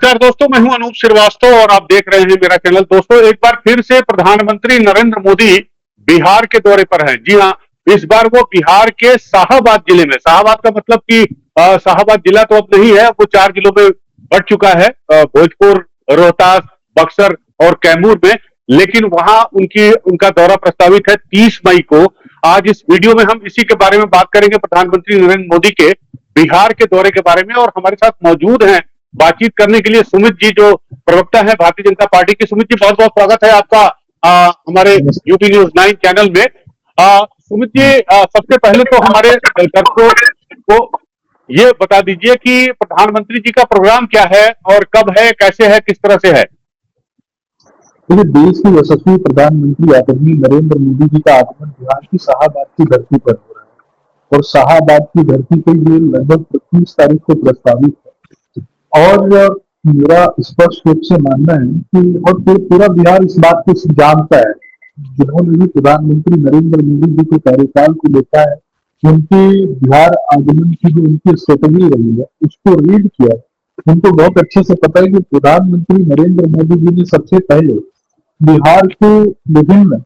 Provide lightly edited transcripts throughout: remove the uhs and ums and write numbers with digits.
नमस्कार दोस्तों, मैं हूं अनूप श्रीवास्तव और आप देख रहे हैं मेरा चैनल। दोस्तों, एक बार फिर से प्रधानमंत्री नरेंद्र मोदी बिहार के दौरे पर हैं। जी हां, इस बार वो बिहार के शाहाबाद जिले में, शाहाबाद का मतलब कि शाहाबाद जिला तो अब नहीं है, वो 4 जिलों में बढ़ चुका है, भोजपुर, रोहतास, बक्सर और कैमूर में। लेकिन वहां उनका दौरा प्रस्तावित है 30 मई को। आज इस वीडियो में हम इसी के बारे में बात करेंगे, प्रधानमंत्री नरेंद्र मोदी के बिहार के दौरे के बारे में। और हमारे साथ मौजूद हैं बातचीत करने के लिए सुमित जी, जो प्रवक्ता है भारतीय जनता पार्टी के। सुमित जी, बहुत बहुत स्वागत है आपका हमारे यूपी न्यूज़ 9 चैनल में। सुमित जी, सबसे पहले तो हमारे दर्शकों को ये बता दीजिए कि प्रधानमंत्री जी का प्रोग्राम क्या है और कब है, कैसे है, किस तरह से है। देखिए, देश के यशस्वी प्रधानमंत्री आदरणीय नरेंद्र मोदी जी का आगमन बिहार की शाहाबाद की धरती पर हो रहा है और शाहाबाद की धरती पर ये लगभग 25 तारीख को प्रस्तावित है। और मेरा स्पष्ट रूप से मानना है कि और पूरा बिहार इस बात को जानता है, जिन्होंने भी प्रधानमंत्री नरेंद्र मोदी जी के कार्यकाल को देखा है, उनके बिहार आगमन की जो उनकी स्ट्रेटेजी रही है उसको रीड किया है, उनको बहुत अच्छे से पता है कि प्रधानमंत्री नरेंद्र मोदी जी ने सबसे पहले बिहार को विभिन्न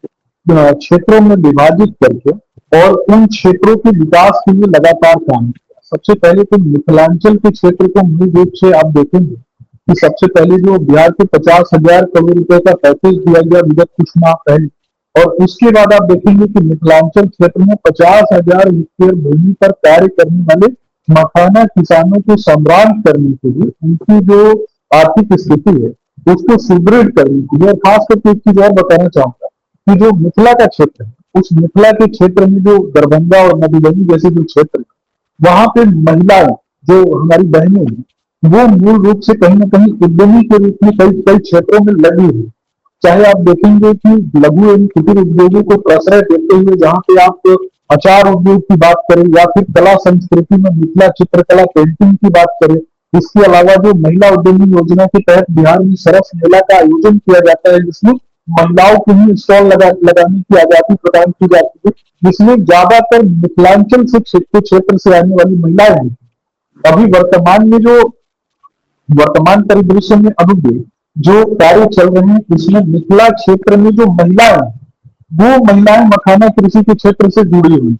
क्षेत्रों में विभाजित करके और उन क्षेत्रों के विकास के लिए लगातार काम किया। सबसे पहले तो मिथिलांचल के क्षेत्र को मूल रूप से आप देखेंगे कि सबसे पहले जो बिहार को 50,000 करोड़ रुपए का पैकेज दिया गया विगत कुछ माह पहले, और उसके बाद आप देखेंगे कि मिथिलांचल क्षेत्र में 50,000 हेक्टेयर भूमि पर कार्य करने वाले मखाना किसानों को सम्राट करने के लिए उनकी जो आर्थिक स्थिति है उसको सुदृढ़ करने के लिए। और खास करके एक चीज और बताना चाहूंगा कि जो मिथिला का क्षेत्र है, उस मिथिला के क्षेत्र में जो दरभंगा और मधुबनी जैसे जो क्षेत्र है, वहां पे महिलाएं जो हमारी बहनें हैं वो मूल रूप से कहीं ना कहीं उद्यमी के रूप में कई कई क्षेत्रों में लगी हुई। चाहे आप देखेंगे कि लघु एवं कुटीर उद्योगों को प्रश्रय देते हुए जहां पे आप अचार उद्योग की बात करें या फिर कला संस्कृति में मिथिला चित्रकला पेंटिंग की बात करें, इसके अलावा जो महिला उद्यमी योजना के तहत बिहार में सरस मेला का आयोजन किया जाता है, जिसमें महिलाओं को ही स्टॉल लगाने की आजादी प्रदान की जाती है, जिसमें ज्यादातर मिथिलांचल से क्षेत्र से आने वाली महिलाएं हैं। अभी वर्तमान परिदृश्य में अनुदेश जो कार्य चल रहे हैं उसमें मिथिला क्षेत्र में जो महिलाएं हैं वो महिलाएं मखाना कृषि के क्षेत्र से जुड़ी हुई,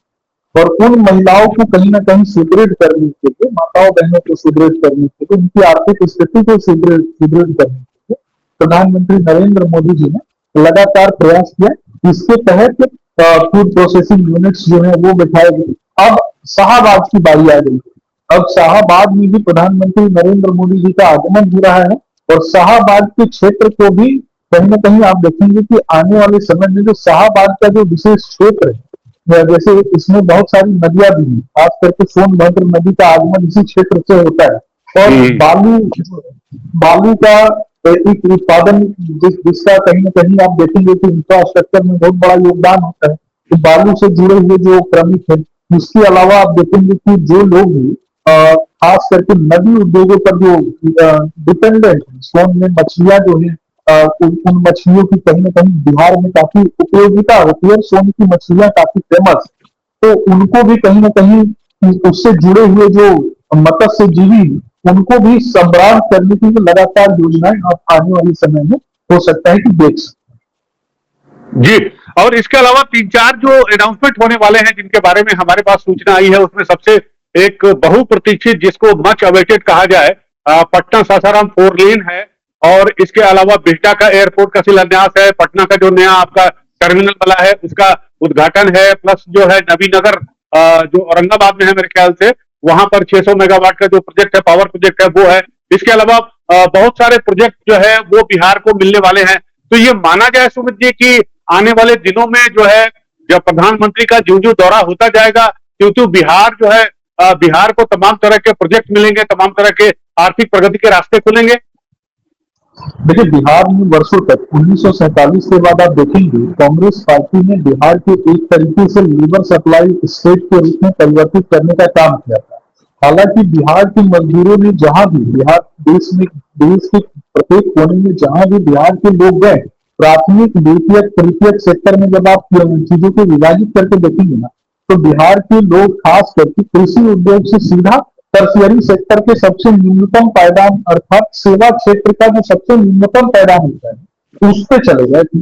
और उन महिलाओं को कहीं ना कहीं सुदृढ़ करने के लिए, माताओं बहनों को सुदृढ़ करने के लिए, उनकी आर्थिक स्थिति को सुदृढ़ करने के लिए प्रधानमंत्री नरेंद्र मोदी जी ने लगातार प्रयास किया। इसके तहत फूड प्रोसेसिंग यूनिट्स जो है वो बिठाए गए। अब शाहाबाद की बारी आ गई। अब शाहाबाद में भी प्रधानमंत्री नरेंद्र मोदी जी का आगमन हो रहा है और शाहाबाद के क्षेत्र को भी कहीं ना कहीं आप देखेंगे कि आने वाले समय में जो शाहाबाद का जो विशेष क्षेत्र है, जैसे इसमें बहुत सारी नदियां भी हैं, खास करके सोनभद्र नदी का आगमन इसी क्षेत्र से होता है। और बालू का एक उत्पादन जिसका कहीं ना कहीं आप देखेंगे कि इंफ्रास्ट्रक्चर में बहुत बड़ा योगदान होता है, तो बालू से जुड़े हुए जो क्रमिक है। इसके अलावा आप देखेंगे कि जो लोग भी खास करके नदी उद्योगों पर जो डिपेंडेंट है, सोन में मछलियां जो है, उन मछलियों की कहीं ना कहीं बिहार में काफी उपयोगिता होती है। सोन की मछलियां काफी फेमस, तो उनको भी कहीं ना कहीं उससे जुड़े हुए जो मत्स्य जीवी उनको भी सम्राट करने की लगातार योजनाएं आप आने वाले समय में हो सकता है कि देख सकते जी। और इसके अलावा 3-4 जो अनाउंसमेंट होने वाले हैं जिनके बारे में हमारे पास सूचना आई है, उसमें सबसे एक बहुप्रतीक्षित, जिसको मच अवेटेड कहा जाए, पटना सासाराम 4 लेन है। और इसके अलावा बिहटा का एयरपोर्ट का शिलान्यास है, पटना का जो नया आपका टर्मिनल वाला है उसका उद्घाटन है, प्लस जो है नबीनगर जो औरंगाबाद में है मेरे ख्याल से, वहां पर 600 मेगावाट का जो प्रोजेक्ट है, पावर प्रोजेक्ट है, वो है। इसके अलावा बहुत सारे प्रोजेक्ट जो है वो बिहार को मिलने वाले हैं। तो ये माना जाए सुमित जी कि आने वाले दिनों में जो है, जब प्रधानमंत्री का जो दौरा होता जाएगा, क्योंकि बिहार जो है, बिहार को तमाम तरह के प्रोजेक्ट मिलेंगे, तमाम तरह के आर्थिक प्रगति के रास्ते खुलेंगे। देखिए, बिहार में वर्षों तक 1947 के बाद आप देखेंगे कांग्रेस पार्टी ने बिहार को एक तरीके से लेबर सप्लाई स्टेट के रूप में परिवर्तित करने का काम किया था। हालांकि बिहार के मजदूरों ने जहां भी बिहार देश के प्रत्येक कोने में जहां भी बिहार के लोग गए, प्राथमिक द्वितीयक तृतीयक सेक्टर में जब आप चीजों को विभाजित करके देखेंगे ना, तो बिहार के लोग खास करके कृषि उद्योग से सीधा टर्शियरी सेक्टर के सबसे न्यूनतम पायदान अर्थात सेवा क्षेत्र का जो सबसे न्यूनतम पायदान होता है उस पे चले गए थे।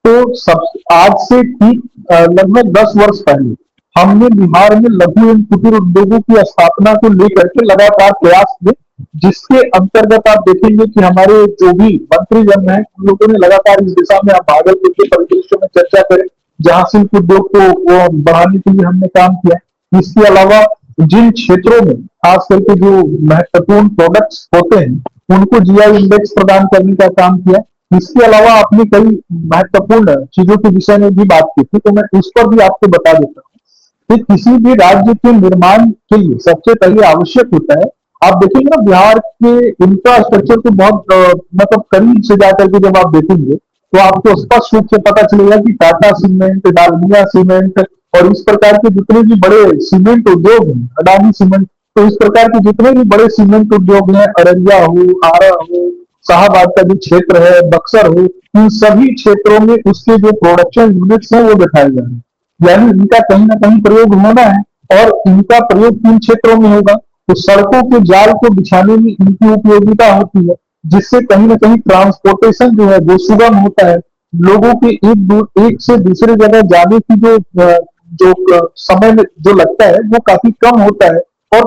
तो सब आज से ठीक लगभग 10 वर्ष पहले हमने बिहार में लघु एवं कुटीर उद्योगों की स्थापना को लेकर के लगातार प्रयास किए, जिसके अंतर्गत आप देखेंगे कि हमारे जो भी मंत्रीजन हैं उन लोगों ने लगातार इस दिशा में, आप भागलपुर के परिदृश्य में चर्चा करें जहां शिल्प उद्योग को वो बढ़ाने के लिए हमने काम किया। इसके अलावा जिन क्षेत्रों में खास करके जो महत्वपूर्ण प्रोडक्ट्स होते हैं उनको जीआई इंडेक्स प्रदान करने का काम किया। इसके अलावा आपने कई महत्वपूर्ण चीजों के विषय में भी बात की थी, तो मैं उस पर भी आपको बता देता हूँ कि किसी भी राज्य के निर्माण के लिए सबसे पहले आवश्यक होता है, आप देखेंगे ना बिहार के इंफ्रास्ट्रक्चर को बहुत मतलब करीब से जाकर के जब आप देखेंगे तो आपको स्पष्ट रूप से पता चलेगा कि टाटा सीमेंट, डालमिया सीमेंट और इस प्रकार के जितने भी बड़े सीमेंट उद्योग हैं, अडानी सीमेंट, तो इस प्रकार के जितने भी बड़े सीमेंट उद्योग हैं, अररिया हो, आरा हो, शाहबाद का जो क्षेत्र है, बक्सर हो, इन सभी क्षेत्रों में उसके जो प्रोडक्शन यूनिट्स हैं वो दिखाए जा रहे हैं। यानी इनका कहीं ना कहीं प्रयोग होना है और इनका प्रयोग किन क्षेत्रों में होगा, तो सड़कों के जाल को बिछाने में इनकी उपयोगिता होती है, जिससे कहीं ना कहीं ट्रांसपोर्टेशन जो है वो सुगम होता है। लोगों के एक से दूसरे जगह जाने की जो समय में जो लगता है वो काफी कम होता है और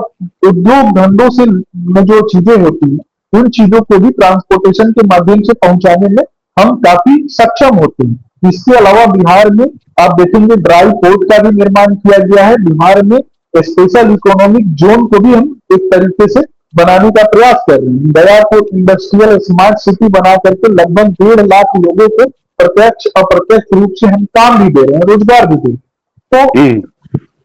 उद्योग धंधों से में जो चीजें होती हैं उन चीजों को भी ट्रांसपोर्टेशन के माध्यम से पहुंचाने में हम काफी सक्षम होते हैं। इसके अलावा बिहार में आप देखेंगे ड्राई पोर्ट का भी निर्माण किया गया है। बिहार में स्पेशल इकोनॉमिक जोन को भी हम एक तरीके से बनाने का प्रयास कर रहे हैं। गया को इंडस्ट्रियल स्मार्ट सिटी बना करके लगभग 1.5 लाख लोगों को प्रत्यक्ष अप्रत्यक्ष रूप से हम काम भी दे रहे हैं, रोजगार भी दे रहे हैं। तो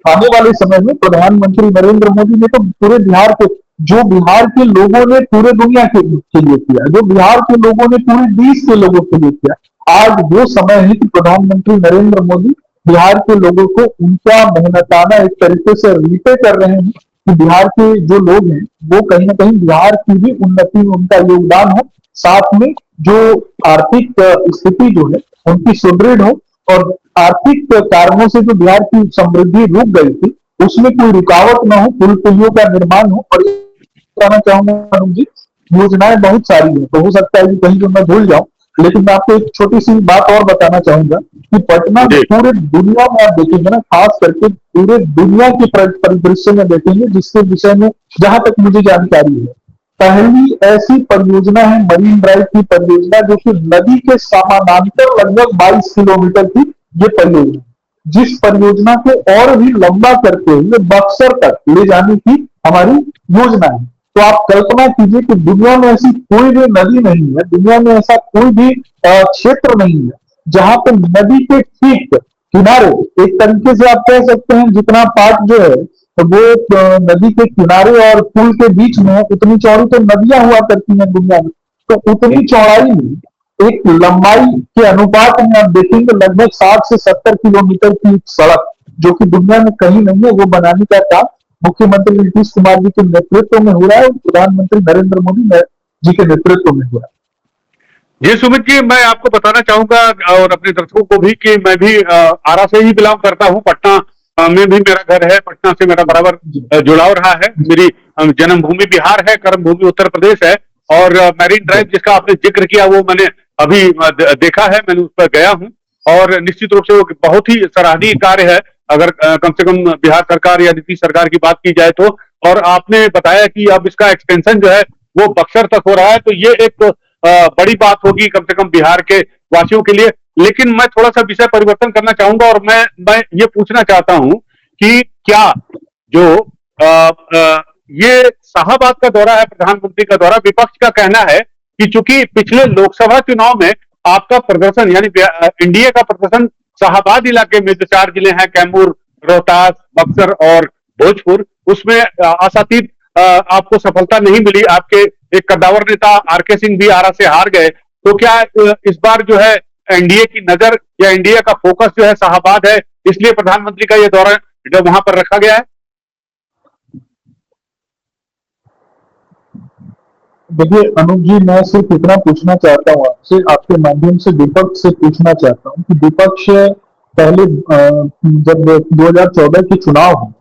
आने वाले समय में प्रधानमंत्री नरेंद्र मोदी ने तो पूरे बिहार के, जो बिहार के लोगों ने पूरे दुनिया के लिए किया, जो बिहार के लोगों ने पूरे देश के लोगों के लिए किया, आज वो समय है कि प्रधानमंत्री नरेंद्र मोदी बिहार के लोगों को उनका मेहनताना एक तरीके से रिपे कर रहे हैं कि बिहार के जो लोग हैं वो कहीं ना कहीं बिहार की भी उन्नति में उनका योगदान हो, साथ में जो आर्थिक स्थिति जो है उनकी सुदृढ़ हो और आर्थिक कारणों से जो बिहार की समृद्धि रुक गई थी उसमें कोई रुकावट ना हो, पुल पुलियों का निर्माण हो। और कहना चाहूंगा अनुज जी, योजनाएं बहुत सारी हैं, तो हो सकता है कि कहीं जो मैं भूल जाऊं, लेकिन मैं आपको एक छोटी सी बात और बताना चाहूंगा कि पटना पूरे दुनिया में आप देखेंगे ना, खास करके पूरे दुनिया के परिदृश्य में देखेंगे, जिसके विषय में जहां तक मुझे जानकारी है पहली ऐसी परियोजना है मरीन ड्राइव की परियोजना, जो कि नदी के समानांतर लगभग 22 किलोमीटर की ये परियोजना, जिस परियोजना को और भी लंबा करते हुए बक्सर तक ले जाने की हमारी योजना है। तो आप कल्पना कीजिए कि दुनिया में ऐसी कोई भी नदी नहीं है, दुनिया में ऐसा कोई भी क्षेत्र नहीं है जहां पर नदी के ठीक किनारे, एक तरीके से आप कह सकते हैं जितना पार्ट जो है वो नदी के किनारे और पुल के बीच में है, उतनी चौड़ी तो नदियां हुआ करती हैं दुनिया में, तो उतनी चौड़ाई में एक लंबाई के अनुपात में आप देखेंगे लगभग 60 से 70 किलोमीटर की सड़क, जो कि दुनिया में कहीं नहीं है, वो बनाने का काम मुख्यमंत्री नीतीश कुमार जी के नेतृत्व में हो रहा है और प्रधानमंत्री नरेंद्र मोदी जी के नेतृत्व में हो रहा है। जी सुमित जी, मैं आपको बताना चाहूंगा और अपने दर्शकों को भी कि मैं भी आरा से ही बिलोंग करता हूं। पटना में भी मेरा घर है, पटना से मेरा बराबर जुड़ाव रहा है। मेरी जन्मभूमि बिहार है, कर्म भूमि उत्तर प्रदेश है और मैरीन ड्राइव जिसका आपने जिक्र किया वो मैंने अभी देखा है, मैंने उस पर गया हूं और निश्चित रूप से वो बहुत ही सराहनीय कार्य है अगर कम से कम बिहार सरकार या नीतीश सरकार की बात की जाए तो। और आपने बताया कि अब इसका एक्सटेंशन जो है वो बक्सर तक हो रहा है, तो ये एक बड़ी बात होगी कम से कम बिहार के वासियों के लिए। लेकिन मैं थोड़ा सा विषय परिवर्तन करना चाहूंगा और मैं ये पूछना चाहता हूं कि क्या जो ये शाहबाद का दौरा है, प्रधानमंत्री का दौरा, विपक्ष का कहना है कि चूंकि पिछले लोकसभा चुनाव में आपका प्रदर्शन यानी एनडीए का प्रदर्शन शाहबाद इलाके में जो 4 जिले हैं, कैमूर, रोहतास, बक्सर और भोजपुर, उसमें आशातीत आपको सफलता नहीं मिली। आपके एक कद्दावर नेता आरके सिंह भी आरा से हार गए। तो क्या इस बार जो है एनडीए की नजर या एनडीए का फोकस जो है शाहबाद है, इसलिए प्रधानमंत्री का यह दौरा जो वहां पर रखा गया है? देखिए अनुज जी, मैं सिर्फ इतना पूछना चाहता हूँ आपसे, आपके माध्यम से विपक्ष से पूछना चाहता हूँ कि विपक्ष पहले जब 2014 के चुनाव हुए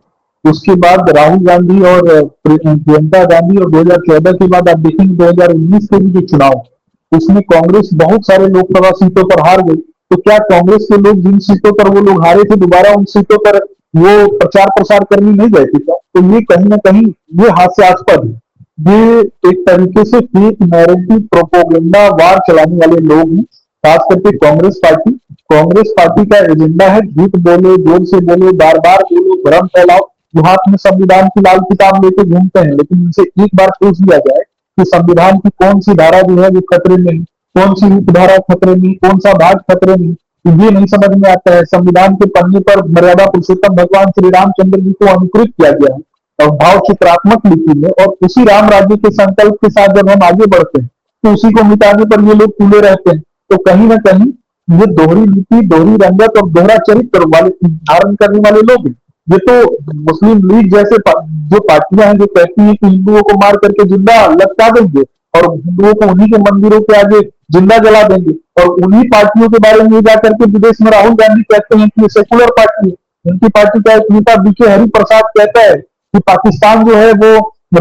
उसके बाद राहुल गांधी और प्रियंका गांधी, और 2014 के बाद आप देखेंगे 2019 के भी जो चुनाव, उसमें कांग्रेस बहुत सारे लोकसभा सीटों पर हार गई। तो क्या कांग्रेस के लोग जिन सीटों पर वो लोग हारे थे, दोबारा उन सीटों पर वो प्रचार प्रसार करने नहीं गए थे क्या? तो ये कहीं ना कहीं ये हास्यास्पद है। ये एक तरीके से फेक नैरेटिव प्रोपोगेंडा वार चलाने वाले लोग हैं, खास करके कांग्रेस पार्टी। कांग्रेस पार्टी का एजेंडा है झूठ बोलो, जोर से बोलो, बार बार बोलो, भ्रम फैलाओ। जो हाथ में संविधान की लाल किताब लेके घूमते हैं, लेकिन उनसे एक बार पूछ लिया जाए कि संविधान की कौन सी धारा जो है वो खतरे में है, कौन सी उपधारा खतरे में, कौन सा भाग खतरे में, तो ये नहीं समझ में आता है। संविधान के पन्ने पर मर्यादा पुरुषोत्तम भगवान श्री रामचंद्र जी को अनुकृत किया गया है और भाव चित्रात्मक लिपि में, और उसी राम राज्य के संकल्प के साथ जब हम आगे बढ़ते हैं तो उसी को मिटाने पर ये लोग तुले रहते हैं। तो कहीं ना कहीं ये दोहरी नीति, दोहरी रंगत और दोहरा चरित्र वाले धारण करने वाले लोग हैं। ये तो मुस्लिम लीग जैसे जो पार्टियां हैं जो कहती है कि हिंदुओं को मार करके जिंदा लटका देंगे और हिंदुओं को उन्हीं के मंदिरों के आगे जिंदा जला देंगे, और उन्हीं पार्टियों के बारे में जाकर के विदेश में राहुल गांधी कहते हैं कि ये सेकुलर पार्टी है। उनकी पार्टी का एक नेता बीके हरि प्रसाद कहता है कि पाकिस्तान जो है वो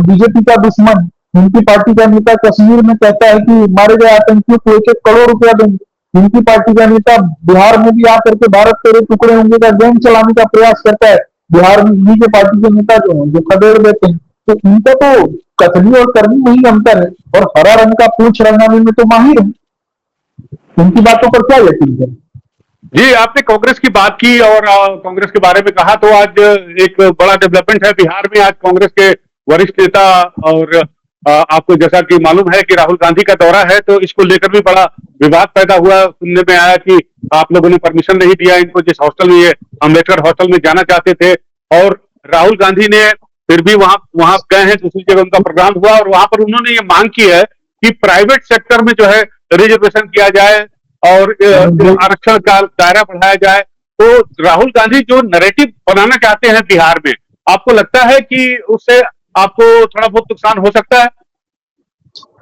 बीजेपी का दुश्मन है। उनकी पार्टी का नेता कश्मीर में कहता है कि मारे गए आतंकियों को 1-1 करोड़ रुपया देंगे। उनकी पार्टी का नेता बिहार में भी आकर के भारत तेरे टुकड़े होंगे का गैंग चलाने का प्रयास करता है। बिहार में उन्हीं के पार्टी के नेता जो हैं जो खदेड़ देते हैं। तो इनका तो कथनी और करनी में ही अंतर है, और हरा रंग का पूंछ रंगाने में तो माहिर है। उनकी बातों पर क्या यकीन करें? जी, आपने कांग्रेस की बात की और कांग्रेस के बारे में कहा, तो आज एक बड़ा डेवलपमेंट है बिहार में। आज कांग्रेस के वरिष्ठ नेता और आपको जैसा कि मालूम है कि राहुल गांधी का दौरा है, तो इसको लेकर भी बड़ा विवाद पैदा हुआ। सुनने में आया कि आप लोगों ने परमिशन नहीं दिया इनको, जिस हॉस्टल में ये अम्बेडकर हॉस्टल में जाना चाहते थे, और राहुल गांधी ने फिर भी वहां वहां गए हैं, दूसरी जगह उनका प्रोग्राम हुआ और वहां पर उन्होंने ये मांग की है कि प्राइवेट सेक्टर में जो है रिजर्वेशन किया जाए और आरक्षण का दायरा बढ़ाया जाए। तो राहुल गांधी जो नैरेटिव बनाना चाहते हैं बिहार में, आपको लगता है कि उससे आपको थोड़ा बहुत नुकसान हो सकता है?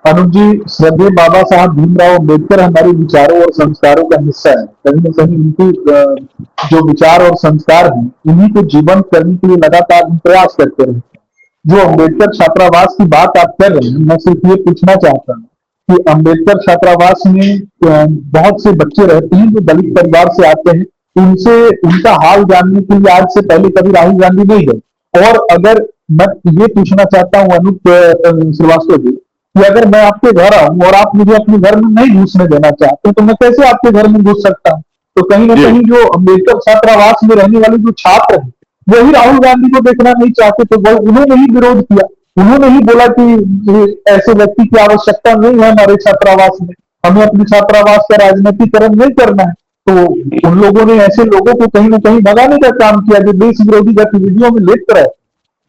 अनुज जी, श्रद्धेय बाबा साहब भीमराव अम्बेडकर हमारे विचारों और संस्कारों का हिस्सा है। कहीं न कहीं उनकी जो विचार और संस्कार हैं, उन्हीं को जीवंत करने के लिए लगातार हम प्रयास करते रहते हैं। जो अम्बेडकर छात्रावास की बात आप कर रहे हैं, मैं सिर्फ ये पूछना चाहता हूँ कि अम्बेडकर छात्रावास में बहुत से बच्चे रहते हैं जो दलित परिवार से आते हैं। उनसे उनका हाल जानने के लिए आज से पहले कभी राहुल गांधी नहीं गए। और अगर मैं ये पूछना चाहता हूँ अनूप श्रीवास्तव जी, कि अगर मैं आपके घर आऊं और आप मुझे अपने घर में नहीं घुसने देना चाहते तो मैं कैसे आपके घर में घुस सकता हूं? तो कहीं ना कहीं जो अम्बेडकर छात्रावास में रहने वाले जो छात्र हैं, वही राहुल गांधी को देखना नहीं चाहते, तो वह उन्होंने ही विरोध किया। उन्होंने ही बोला कि ऐसे व्यक्ति की आवश्यकता नहीं है हमारे छात्रावास में, हमें अपने छात्रावास का राजनीतिकरण नहीं करना है। तो उन लोगों ने ऐसे लोगों को कहीं ना कहीं भगाने का काम किया जो देश विरोधी गतिविधियों में लिप्त रहे,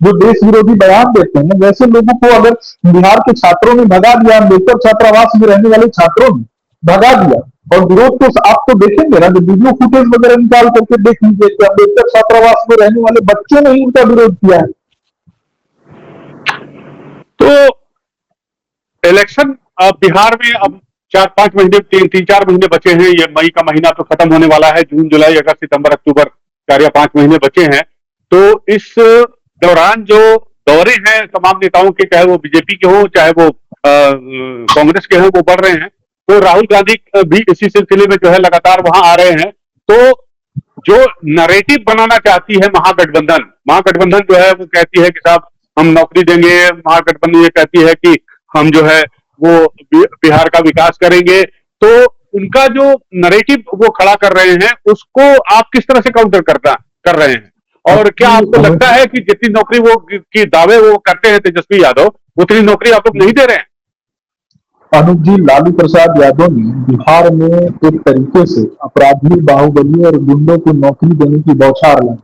जो देश विरोधी बयान देते हैं। वैसे लोगों को अगर बिहार के छात्रों ने भगा दिया, अम्बेडकर छात्रावास में रहने वाले छात्रों ने भगा दिया, और विरोध तो आप तो देखेंगे ना, जो वीडियो फुटेज वगैरह निकाल करके देख लीजिए कि अम्बेडकर छात्रावास में रहने वाले बच्चों ने ही उनका विरोध किया है। तो इलेक्शन बिहार में अब 4-5 महीने, 3-4 महीने बचे हैं। ये मई का महीना तो खत्म होने वाला है। जून, जुलाई, अगस्त, सितंबर, अक्टूबर, 4 या 5 महीने बचे हैं। तो इस दौरान जो दौरे हैं तमाम नेताओं के, चाहे वो बीजेपी के हो चाहे वो कांग्रेस के हो, वो बढ़ रहे हैं। तो राहुल गांधी भी इसी सिलसिले में जो है लगातार वहां आ रहे हैं। तो जो नैरेटिव बनाना चाहती है महागठबंधन जो है वो कहती है कि साहब हम नौकरी देंगे, महागठबंधन ये कहती है कि हम जो है वो बिहार का विकास करेंगे। तो उनका जो नैरेटिव वो खड़ा कर रहे हैं, उसको आप किस तरह से काउंटर कर रहे हैं? और क्या आपको लगता है कि जितनी नौकरी वो की दावे वो करते हैं तेजस्वी यादव, उतनी नौकरी आप लोग नहीं दे रहे हैं? अनुप जी, लालू प्रसाद यादव ने बिहार में एक तरीके से अपराधी, बाहुबली और गुंडों को नौकरी देने की बौछार लाई।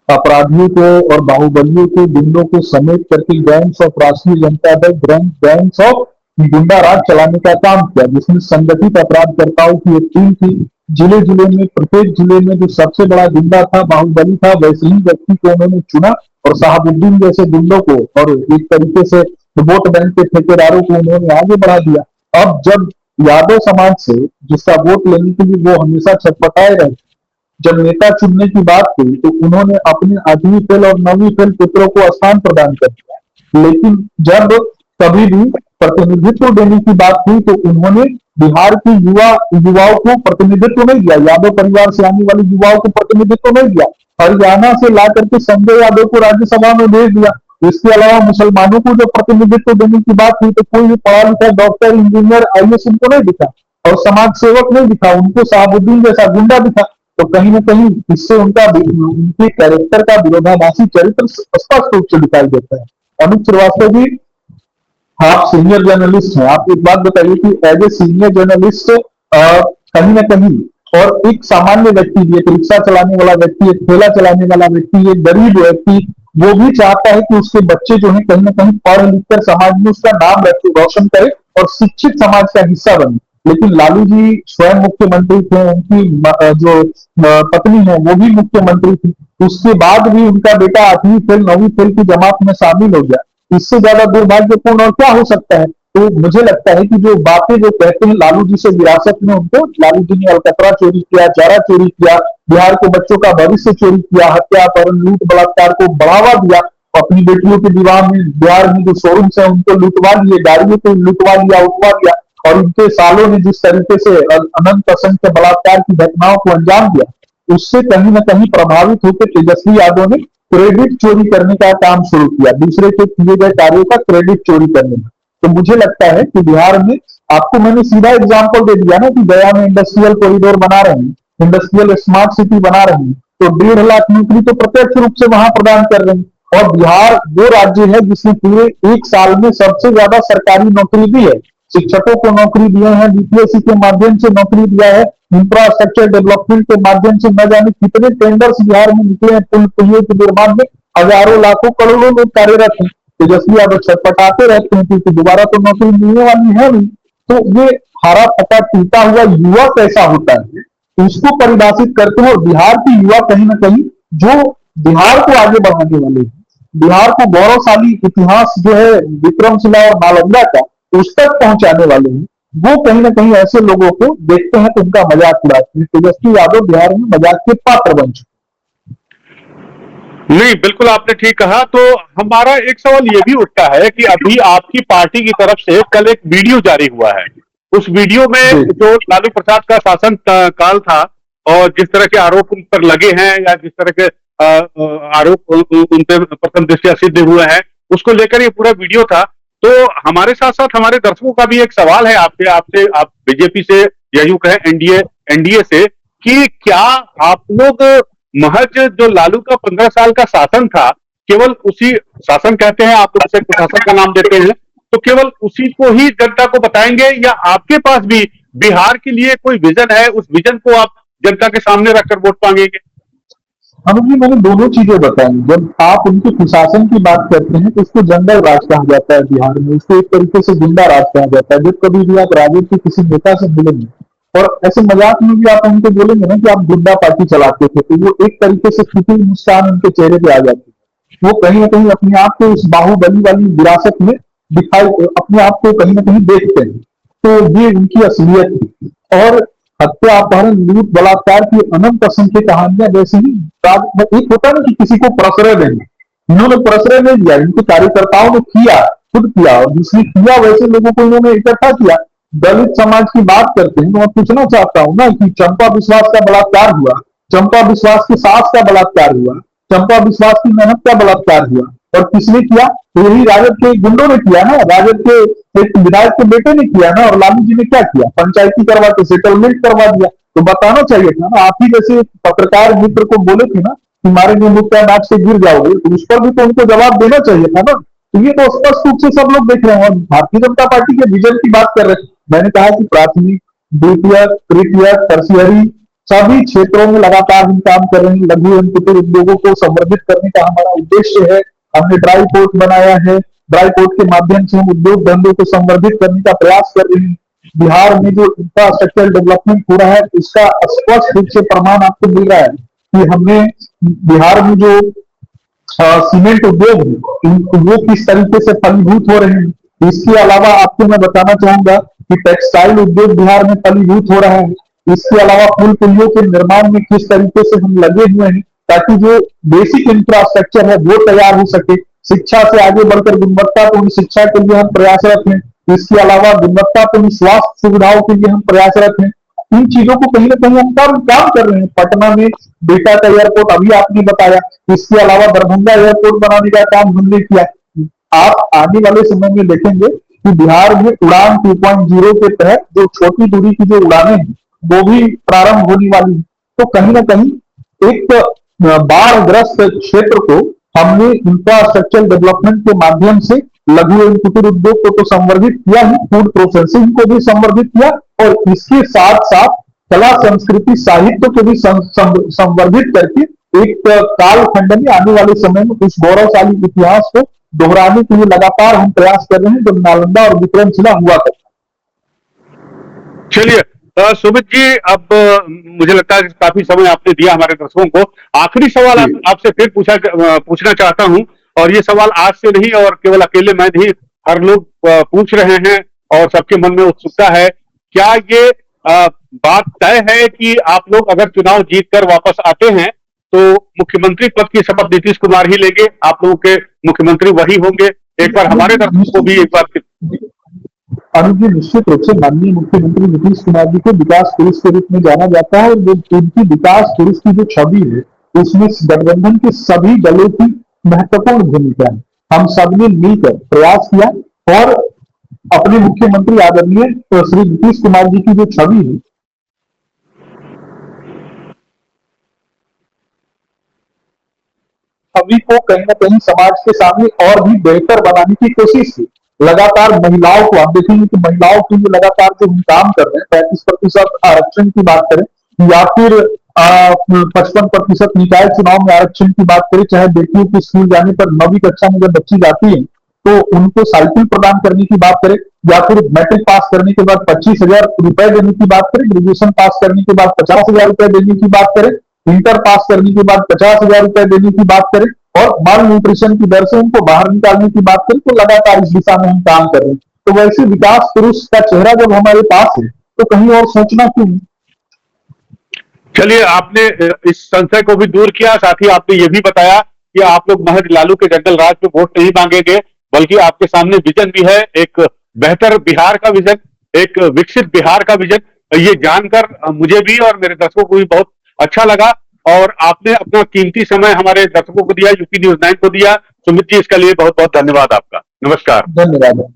अपराधियों को और बाहुबलियों को, गुंडों को समेट करके गैंग्स ऑफ राष्ट्रीय जनता दल, गैंग्स ऑफ गुंडा राज चलाने का काम किया, जिसमें संगठित अपराधकर्ताओं की एक टीम थी। जिले जिले में, प्रत्येक जिले में जो सबसे बड़ा गुंडा था, बाहुबली था, वैसे ही व्यक्ति को उन्होंने चुना और साहबुद्दीन जैसे गुंडों को और एक तरीके से वोट बैंक के ठेकेदारों को उन्होंने आगे बढ़ा दिया। अब जब यादव समाज से जिसका वोट लेने के लिए वो हमेशा छटपटाए रहे, जब नेता चुनने की बात हुई तो उन्होंने अपने 8वीं फेल और 9वीं फेल पुत्रों को स्थान प्रदान कर दिया, लेकिन जब कभी भी प्रतिनिधित्व देने की बात हुई तो उन्होंने बिहार की युवाओं को प्रतिनिधित्व नहीं दिया, यादव परिवार से आने वाले युवाओं को प्रतिनिधित्व नहीं दिया, हरियाणा से ला करके संजय यादव को राज्यसभा में भेज दिया। इसके अलावा मुसलमानों को जब प्रतिनिधित्व देने की बात हुई तो कोई भी पढ़ा लिखा डॉक्टर, इंजीनियर, आईएएस इनको नहीं दिखा और समाज सेवक नहीं दिखा, उनको शहाबुद्दीन जैसा गुंडा दिखा। तो कहीं ना कहीं इससे उनके कैरेक्टर का विरोधाभासी चरित्र स्पष्ट रूप से दिखाई देता है। अनुज श्रीवास्तव जी, आप सीनियर जर्नलिस्ट हैं, आप एक बात बताइए कि एज ए सीनियर जर्नलिस्ट कहीं ना कहीं और एक सामान्य व्यक्ति, एक रिक्शा चलाने वाला व्यक्ति, एक ठेला चलाने वाला व्यक्ति, एक गरीब व्यक्ति, वो भी चाहता है कि उसके बच्चे जो है कहीं ना कहीं पढ़ लिख कर समाज में उसका नाम रोशन करे और शिक्षित समाज का हिस्सा बने। लेकिन लालू जी स्वयं मुख्यमंत्री थे, उनकी जो पत्नी है वो भी मुख्यमंत्री थी, उसके बाद भी उनका बेटा 8वीं फेल 9वीं फेल की जमात में शामिल हो गया। इससे ज्यादा दुर्भाग्यपूर्ण और क्या हो सकता है। तो मुझे लगता है कि जो बातें जो कहते हैं लालू जी से विरासत में उनको, लालू जी ने अलकतरा चोरी किया, चारा चोरी किया, बिहार के बच्चों का भविष्य चोरी किया, हत्या, अपहरण, लूट, बलात्कार को बढ़ावा दिया, अपनी बेटियों के विवाह में बिहार में जो शोरूम है उनको लुटवा लिए, गाड़ियों को लुटवा लिया, उठवा दिया, और इनके सालों ने जिस तरीके से अनंत असंख्य बलात्कार की घटनाओं को अंजाम दिया, उससे कहीं ना कहीं प्रभावित होकर तेजस्वी यादव ने क्रेडिट चोरी करने का काम शुरू किया, दूसरे के किए गए कार्यों का क्रेडिट चोरी करने में। तो मुझे लगता है कि बिहार में, आपको मैंने सीधा एग्जांपल दे दिया ना कि गया में इंडस्ट्रियल कॉरिडोर बना रहे हैं, इंडस्ट्रियल स्मार्ट सिटी बना रहे हैं, तो 1.5 लाख नौकरी तो प्रत्यक्ष रूप से वहां प्रदान कर रहे हैं। और बिहार वो राज्य है जिसने पूरे एक साल में सबसे ज्यादा सरकारी नौकरी दी है, शिक्षकों को नौकरी दिए हैं, बीपीएससी के माध्यम से नौकरी दिया है, इंफ्रास्ट्रक्चर डेवलपमेंट के माध्यम से न जाने कितने टेंडर्स बिहार में निकले हैं, पुल पुलियों के निर्माण में हजारों लाखों करोड़ों लोग कार्यरत हैं। तेजस्वी यादव छटपटाते रहते हैं क्योंकि दोबारा तो नौकरी मिलने वाली है नहीं। तो ये हरा पका टूटा हुआ युवा कैसा होता है उसको परिभाषित करते हैं, और बिहार की युवा कहीं ना कहीं जो बिहार को आगे बढ़ाने वाले हैं, बिहार को गौरवशाली इतिहास जो है विक्रमशिला और नालंदा का उस तक पहुंचाने वाले हैं, वो कहीं ना कहीं ऐसे लोगों को देखते हैं तो उनका मजाक उड़ाते हैं। तेजस्वी यादव बिहार में मजाक के पात्र बन चुके। नहीं, बिल्कुल आपने ठीक कहा। तो हमारा एक सवाल ये भी उठता है कि अभी आपकी पार्टी की तरफ से कल एक वीडियो जारी हुआ है, उस वीडियो में जो लालू प्रसाद का शासन काल था और जिस तरह के आरोप उन पर लगे हैं या जिस तरह के आरोप उन पर प्रथम दृष्टया सिद्ध हुए हैं, उसको लेकर ये पूरा वीडियो था। तो हमारे साथ साथ हमारे दर्शकों का भी एक सवाल है आपसे, आप बीजेपी से या यूं कहें एनडीए से, कि क्या आप लोग महज जो लालू का 15 साल का शासन था, केवल उसी शासन कहते हैं आप, उसे प्रशासन का नाम देते हैं, तो केवल उसी को ही जनता को बताएंगे या आपके पास भी बिहार के लिए कोई विजन है, उस विजन को आप जनता के सामने रखकर वोट मांगेंगे? अनुज जी, मैंने दोनों चीजें बताई। जब आप उनके प्रशासन की बात करते हैं तो उसको जंगल राज कहा जाता है बिहार में, उसको एक तरीके से गुंडा राज कहा जाता है। जब कभी भी आप राजद के किसी नेता से मिलेंगे और ऐसे मजाक में भी आप उनको बोलेंगे ना कि आप गुंडा पार्टी चलाते थे, तो वो एक तरीके से खुशी मुस्कान उनके चेहरे पे आ जाती है। वो कहीं ना कहीं अपने आप को उस बाहुबली वाली विरासत में दिखाई, अपने आप को कहीं ना कहीं देखते हैं। तो ये उनकी असलियत थी। और हत्या, अपहरण, लूट, बलात्कार की अनंत असंख्य कहानियां जैसे ही एक होता है कि किसी को प्रश्रय देना, इन्होंने प्रश्रय नहीं दिया, इनके कार्यकर्ताओं ने किया, खुद किया, और जिसने किया वैसे लोगों को इन्होंने इकट्ठा किया। दलित समाज की बात करते हैं तो मैं पूछना चाहता हूं ना कि चंपा विश्वास का बलात्कार हुआ, चंपा विश्वास की सास का बलात्कार हुआ, चंपा विश्वास की ननद का बलात्कार हुआ, और किसने किया? तो यही राजद के गुंडों ने किया ना, राजद के एक विधायक के बेटे ने किया ना। और लालू जी ने क्या किया? पंचायती करवा के सेटलमेंट करवा दिया। तो बताना चाहिए था ना, आप ही जैसे पत्रकार मित्र को बोले थे ना कि मारेंगे मुक्का नाक से गिर जाओगे, तो उस पर भी तो उनको जवाब देना चाहिए था ना। तो ये तो स्पष्ट रूप से सब लोग देख रहे हैं। और भारतीय जनता पार्टी के विजन की बात कर रहे हैं, मैंने कहा कि प्राथमिक, द्वितीय, तृतीय, टर्शियरी सभी क्षेत्रों में लगातार हम काम कर रहे हैं। लघु एवं कुटीर उद्योगों को संवर्धित करने का हमारा उद्देश्य है। हमने ड्राई पोर्ट बनाया है, ड्राई पोर्ट के माध्यम से हम उद्योग धंधों को संवर्धित करने का प्रयास कर रहे हैं। बिहार में जो इंफ्रास्ट्रक्चर डेवलपमेंट हो रहा है इसका स्पष्ट रूप से प्रमाण आपको मिल रहा है कि हमने बिहार में जो सीमेंट उद्योग है वो किस तरीके से फलीभूत हो रहे हैं। इसके अलावा आपको मैं बताना चाहूंगा कि टेक्सटाइल उद्योग बिहार में फलीभूत हो रहा है। इसके अलावा पुल पुलियों के निर्माण में किस तरीके से हम लगे हुए हैं ताकि जो बेसिक इंफ्रास्ट्रक्चर है वो तैयार हो सके। शिक्षा से आगे बढ़कर गुणवत्तापूर्ण शिक्षा के लिए हम प्रयासरत हैं। इसके अलावा गुणवत्तापूर्ण स्वास्थ्य सुविधाओं के लिए हम प्रयासरत हैं। इन चीजों को कहीं ना कहीं हम काम कर रहे हैं। पटना में बेटा का एयरपोर्ट अभी आपने बताया, इसके अलावा दरभंगा एयरपोर्ट बनाने का काम हमने किया। आप आने वाले समय में देखेंगे कि बिहार में उड़ान 2.0 के तहत जो छोटी दूरी की जो उड़ानें हैं वो भी प्रारंभ होने वाली है। तो कहीं ना कहीं एक बाढ़ग्रस्त क्षेत्र को हमने इंफ्रास्ट्रक्चर डेवलपमेंट के माध्यम से लघु एवं कुटीर उद्योग को तो संवर्धित किया ही, फूड प्रोसेसिंग को भी संवर्धित किया और इसके साथ साथ कला संस्कृति साहित्य को भी संवर्धित करके एक कालखंड में आने वाले समय में उस गौरवशाली इतिहास को दोहराने के लिए लगातार हम प्रयास कर रहे हैं जब नालंदा और विक्रमशिला हुआ करता। चलिए सुमित जी, अब मुझे लगता है कि काफी समय आपने दिया हमारे दर्शकों को। आखिरी सवाल आपसे फिर पूछना चाहता हूं, और ये सवाल आज से नहीं और केवल अकेले मैं नहीं, हर लोग पूछ रहे हैं और सबके मन में उत्सुकता है। क्या ये बात तय है कि आप लोग अगर चुनाव जीतकर वापस आते हैं तो मुख्यमंत्री पद की शपथ नीतीश कुमार ही लेंगे, आप लोगों के मुख्यमंत्री वही होंगे? एक बार हमारे दर्शकों को भी एक बार अनुज जी, निश्चित रूप से माननीय मुख्यमंत्री नीतीश कुमार जी को विकास पुरुष के रूप में जाना जाता है और उनकी विकास पुरुष की जो छवि है उसमें गठबंधन के सभी दलों की महत्वपूर्ण भूमिका है। हम सबने मिलकर प्रयास किया और अपने मुख्यमंत्री आदरणीय श्री नीतीश कुमार जी की जो छवि है छवि को कहीं ना कहीं समाज के सामने और भी बेहतर बनाने की कोशिश की। लगातार महिलाओं को आप देखेंगे कि महिलाओं के लिए लगातार जो हम काम कर रहे हैं, 35% आरक्षण की बात करें या फिर 55% निकाय चुनाव में आरक्षण की बात करें, चाहे बेटियों के स्कूल जाने पर 9वीं कक्षा में जब बच्ची जाती है तो उनको साइकिल प्रदान करने की बात करें, या फिर मैट्रिक पास करने के बाद 25,000 रुपए देने की बात करें, ग्रेजुएशन पास करने के बाद 50,000 रुपए देने की बात करें, इंटर पास करने के बाद 50,000 रुपए देने की बात करें और माल न्यूट्रिशन की दर से उनको बाहर निकालने की बात करें, तो लगातार इस दिशा में हम काम कर रहे हैं। तो वैसे विकास पुरुष का चेहरा जब हमारे पास है तो कहीं और सोचना क्यों? चलिए, आपने इस संशय को भी दूर किया, साथ ही आपने ये भी बताया कि आप लोग महज लालू के जंगल राज में वोट नहीं मांगेंगे, बल्कि आपके सामने विजन भी है, एक बेहतर बिहार का विजन, एक विकसित बिहार का विजन। ये जानकर मुझे भी और मेरे दर्शकों को भी बहुत अच्छा लगा और आपने अपना कीमती समय हमारे दर्शकों को दिया, यूपी न्यूज़ 9 को दिया। सुमित जी, इसके लिए बहुत बहुत धन्यवाद आपका। नमस्कार। धन्यवाद।